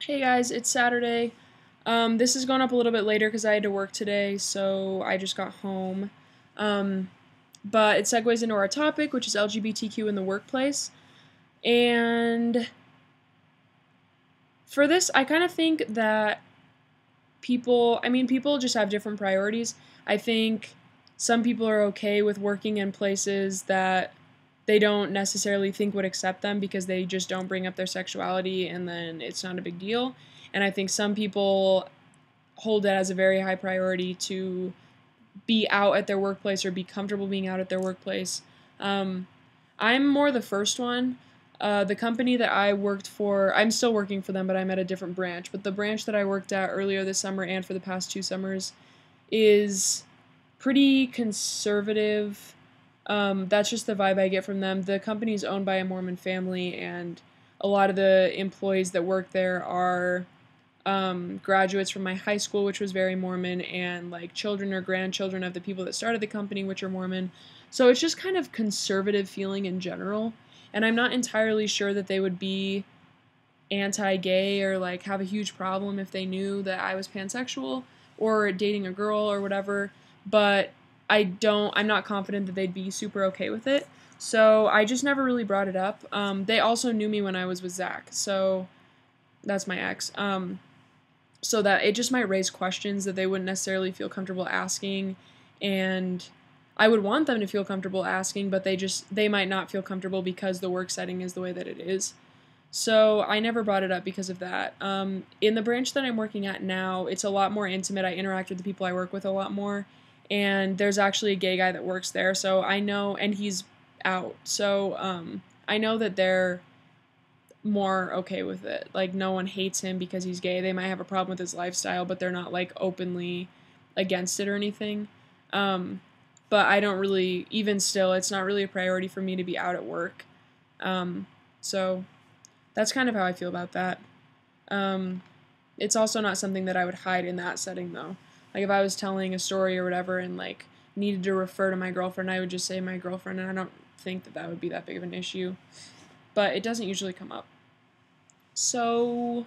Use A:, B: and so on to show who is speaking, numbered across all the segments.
A: Hey guys, it's Saturday. This is going up a little bit later because I had to work today, so I just got home. Um, but it segues into our topic, which is LGBTQ in the workplace. And for this, I kind of think that people just have different priorities. I think some people are okay with working in places that they don't necessarily think would accept them because they just don't bring up their sexuality and then it's not a big deal. And I think some people hold it as a very high priority to be out at their workplace or be comfortable being out at their workplace. Um, I'm more the first one. The company that I worked for, I'm still working for them, but I'm at a different branch. But the branch that I worked at earlier this summer and for the past 2 summers is pretty conservative. That's just the vibe I get from them. The company is owned by a Mormon family, and a lot of the employees that work there are graduates from my high school, which was very Mormon, and like children or grandchildren of the people that started the company, which are Mormon. So it's just kind of conservative feeling in general. And I'm not entirely sure that they would be anti-gay or like have a huge problem if they knew that I was pansexual or dating a girl or whatever, but I'm not confident that they'd be super okay with it. So I just never really brought it up. They also knew me when I was with Zach, so that's my ex. So that it just might raise questions that they wouldn't necessarily feel comfortable asking, and I would want them to feel comfortable asking, but they might not feel comfortable because the work setting is the way that it is. So I never brought it up because of that. In the branch that I'm working at now, it's a lot more intimate. I interact with the people I work with a lot more, and there's actually a gay guy that works there, so I know, and he's out. So I know that they're more okay with it. Like, no one hates him because he's gay. They might have a problem with his lifestyle, but they're not like openly against it or anything. But I don't really, even still, it's not really a priority for me to be out at work. So that's kind of how I feel about that. Um, it's also not something that I would hide in that setting, though. Like, if I was telling a story or whatever and like needed to refer to my girlfriend, I would just say my girlfriend, and I don't think that that would be that big of an issue. But it doesn't usually come up. So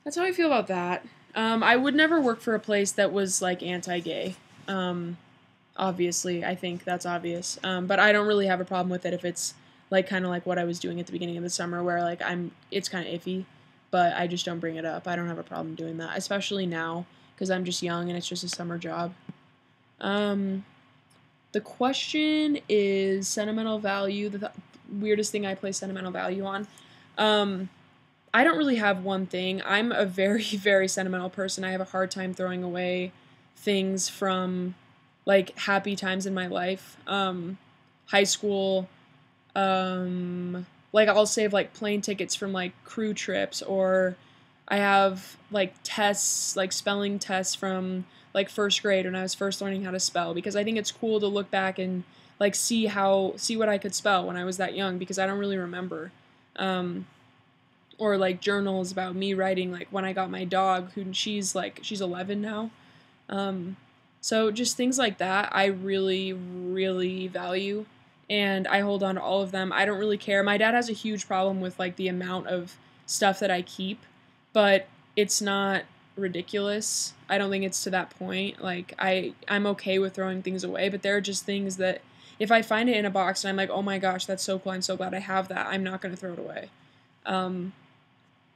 A: that's how I feel about that. I would never work for a place that was like anti-gay. Um, Obviously, I think that's obvious. But I don't really have a problem with it if it's like kind of like what I was doing at the beginning of the summer, where like it's kind of iffy, but I just don't bring it up. I don't have a problem doing that, especially now because I'm just young and it's just a summer job. Um, the question is sentimental value. The weirdest thing I place sentimental value on. Um, I don't really have one thing. I'm a very, very sentimental person. I have a hard time throwing away things from like happy times in my life. High school, like I'll save like plane tickets from like crew trips, or I have like tests, like spelling tests from like first grade when I was first learning how to spell, because I think it's cool to look back and like see what I could spell when I was that young, because I don't really remember. Um, or like journals about me writing like when I got my dog, who she's 11 now. Um, so just things like that I really, really value, and I hold on to all of them. I don't really care. My dad has a huge problem with like the amount of stuff that I keep, but it's not ridiculous. I don't think it's to that point. Like I'm okay with throwing things away, but there are just things that if I find it in a box and I'm like, "Oh my gosh, that's so cool. I'm so glad I have that." I'm not going to throw it away. Um,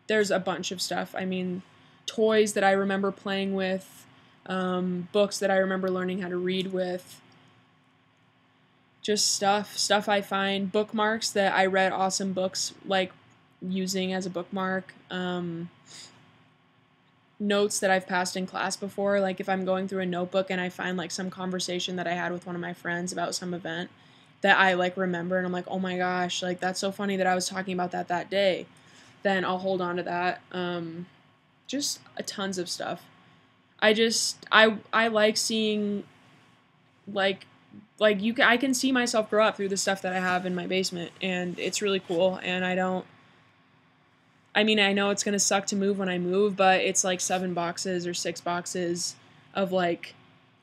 A: there's a bunch of stuff. I mean, toys that I remember playing with, books that I remember learning how to read with, just stuff I find, bookmarks that I read awesome books like using as a bookmark, notes that I've passed in class before, like if I'm going through a notebook and I find like some conversation that I had with one of my friends about some event that I like remember and I'm like, "Oh my gosh, like that's so funny that I was talking about that day." Then I'll hold on to that. Just tons of stuff. I like seeing like I can see myself grow up through the stuff that I have in my basement, and it's really cool. And I mean, I know it's gonna suck to move when I move, but it's like 7 boxes or 6 boxes of like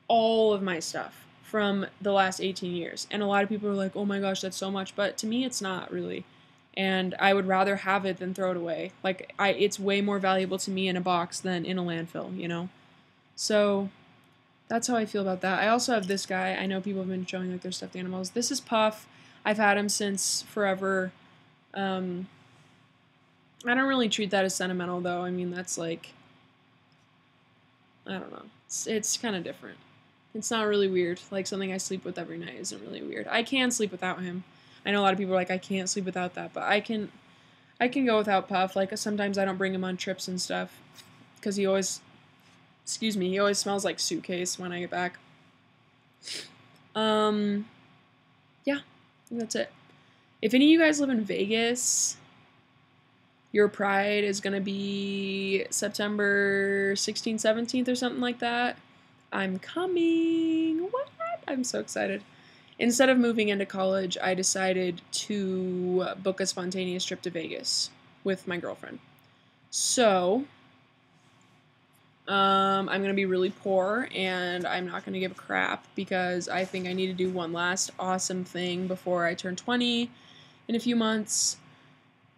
A: all of my stuff from the last 18 years. And a lot of people are like, "Oh my gosh, that's so much," but to me, it's not really. and I would rather have it than throw it away. Like, it's way more valuable to me in a box than in a landfill, you know? So that's how I feel about that. I also have this guy. I know people have been showing like their stuffed animals. This is Puff. I've had him since forever. I don't really treat that as sentimental, though. I mean, that's like, I don't know. It's kind of different. It's not really weird. Like, something I sleep with every night isn't really weird. I can sleep without him. I know a lot of people are like, I can't sleep without that, but I can go without Puff. Like, sometimes I don't bring him on trips and stuff because he always smells like suitcase when I get back. Yeah, that's it. If any of you guys live in Vegas, your Pride is going to be September 16th, 17th or something like that. I'm coming. What? I'm so excited. Instead of moving into college, I decided to book a spontaneous trip to Vegas with my girlfriend. So, I'm going to be really poor, and I'm not going to give a crap because I think I need to do one last awesome thing before I turn 20 in a few months.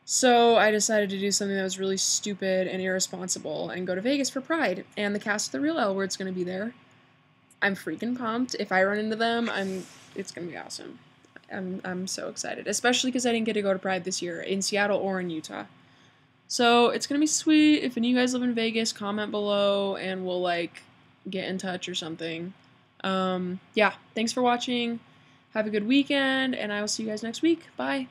A: So I decided to do something that was really stupid and irresponsible and go to Vegas for Pride. And the cast of The Real L Word's going to be there. I'm freaking pumped. If I run into them, it's going to be awesome. I'm so excited, especially because I didn't get to go to Pride this year in Seattle or in Utah. So it's going to be sweet. If any of you guys live in Vegas, comment below and we'll like get in touch or something. Yeah, thanks for watching. Have a good weekend and I will see you guys next week. Bye.